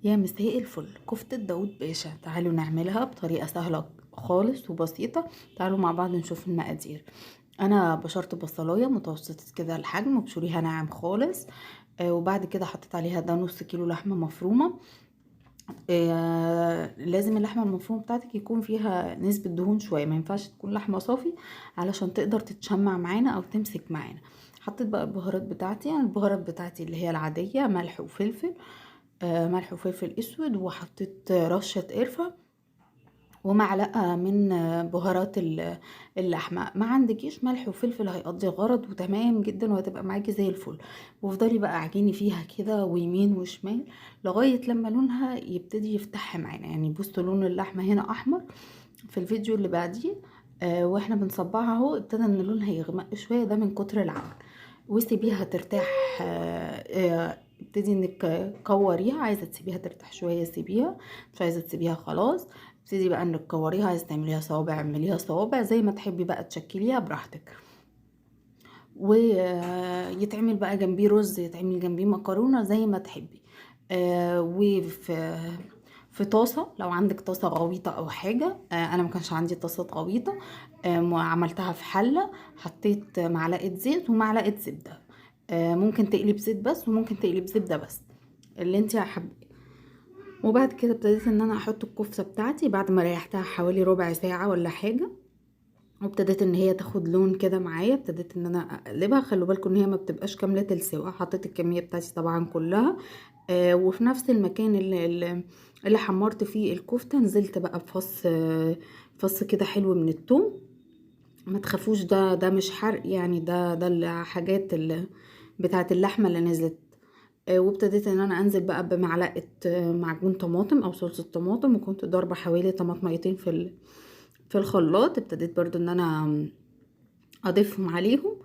يا مساء الفل، كفتة داوود باشا. تعالوا نعملها بطريقة سهلة خالص وبسيطة. تعالوا مع بعض نشوف المقادير. انا بشرت بصلاية متوسطة كده الحجم وبشوريها ناعم خالص. وبعد كده حطيت عليها ده نص كيلو لحمة مفرومة. لازم اللحمة المفرومة بتاعتك يكون فيها نسبة دهون شوية، ما ينفعش تكون لحمة صافي علشان تقدر تتشمع معانا او تمسك معانا. حطيت بقى البهارات بتاعتي، يعني البهارات بتاعتي اللي هي العادية، ملح وفلفل. ملح وفلفل اسود، وحطيت رشة قرفة ومعلقة من بهارات اللحمة. ما عندكيش ملح وفلفل هيقضي الغرض وتمام جدا وهتبقى معاكي زي الفل. وافضلي بقى اعجني فيها كده ويمين وشمال لغاية لما لونها يبتدي يفتح معانا. يعني بصوا لون اللحمة هنا احمر في الفيديو اللي بعديه. واحنا بنصبعها اهو ابتدى ان لونها يغمق شوية، ده من كتر العمل. وسيبيها ترتاح. ابتدي انك كوريها، عايزه تسيبيها ترتاح شويه سيبيها، مش عايزه تسيبيها خلاص. ابتدي بقى انك كوريها، عايزه تعمليها صوابع اعمليها صوابع زي ما تحبي بقى تشكليها براحتك. ويتعمل بقى جنبيه رز، يتعمل جنبيه مكرونه زي ما تحبي. وفي طاسه، لو عندك طاسه غويطه او حاجه. انا ما كانش عندي طاسه غويطه. عملتها في حله، حطيت معلقه زيت ومعلقه زبده. ممكن تقلي بزيت بس وممكن تقلي بزبده بس، اللي انت حابه. وبعد كده ابتديت ان انا احط الكفته بتاعتي بعد ما ريحتها حوالي ربع ساعه ولا حاجه. وابتديت ان هي تاخد لون كده معايا، ابتديت ان انا اقلبها. خلوا بالكم ان هي ما بتبقاش كامله السوا. حطيت الكميه بتاعتي طبعا كلها. وفي نفس المكان اللي حمرت فيه الكفته نزلت بقى بفص فص كده حلو من الثوم. ما تخافوش، ده مش حرق يعني، ده الحاجات بتاعت اللحمه اللي نزلت. وابتديت ان انا انزل بقى بمعلقه معجون طماطم او صلصه طماطم، وكنت ضاربه حوالي طماطميتين في الخلاط. ابتديت برضو ان انا اضيفهم عليهم،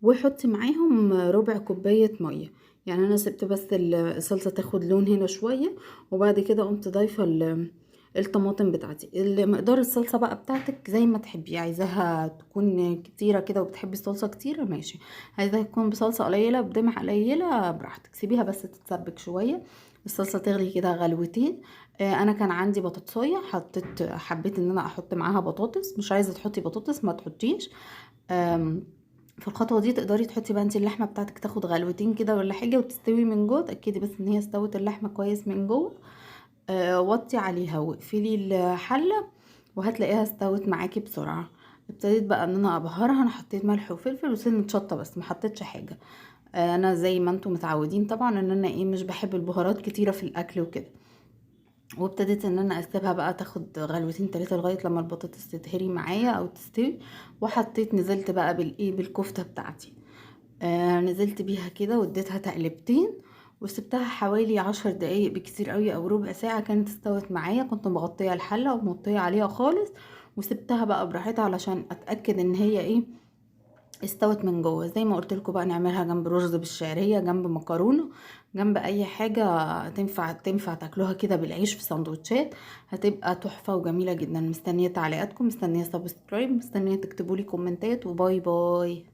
وحطي معاهم ربع كوبايه ميه. يعني انا سبت بس الصلصه تاخد لون هنا شويه، وبعد كده قمت ضايفه الطماطم بتاعتي. مقدار الصلصه بقى بتاعتك زي ما تحبي، عايزاها تكون كتيره كده وبتحبي الصلصه كتيره ماشي، عايزاها تكون بصلصه قليله بدمع قليله براحتك. سيبيها بس تتسبك شويه، الصلصه تغلي كده غلوتين. انا كان عندي بطاطسايه، حبيت ان انا احط معاها بطاطس. مش عايزه تحطي بطاطس ما تحطيش. في الخطوه دي تقدري تحطي بقى انت اللحمه بتاعتك تاخد غلوتين كده ولا حاجه وتستوي من جوه. تاكدي بس ان هي استوت اللحمه كويس من جوه. وطي عليها واقفلي الحله وهتلاقيها استوت معاكي بسرعه. ابتديت بقى ان انا ابهرها. انا حطيت ملح وفلفل وسنه شطه بس، ما حطيتش حاجه. انا زي ما انتم متعودين طبعا ان انا مش بحب البهارات كتيره في الاكل وكده. وابتديت ان انا اسيبها بقى تاخد غلوتين تلاتة لغايه لما البطاطس تتهري معايا او تستوي. وحطيت نزلت بقى بالكفته بتاعتي. نزلت بيها كده واديتها تقلبتين، وسبتها حوالي 10 دقايق بكتير قوي او ربع ساعه كانت استوت معايا. كنت مغطيه الحله ومغطيه عليها خالص، وسبتها بقى براحتها علشان اتاكد ان هي استوت من جوه. زي ما قلت لكم بقى نعملها جنب رز بالشعريه، جنب مكرونه، جنب اي حاجه تنفع تاكلوها كده بالعيش في سندوتشات. هتبقى تحفه وجميله جدا. مستنيه تعليقاتكم، مستنيه سبسكرايب، مستنيه تكتبوا لي كومنتات، وباي باي.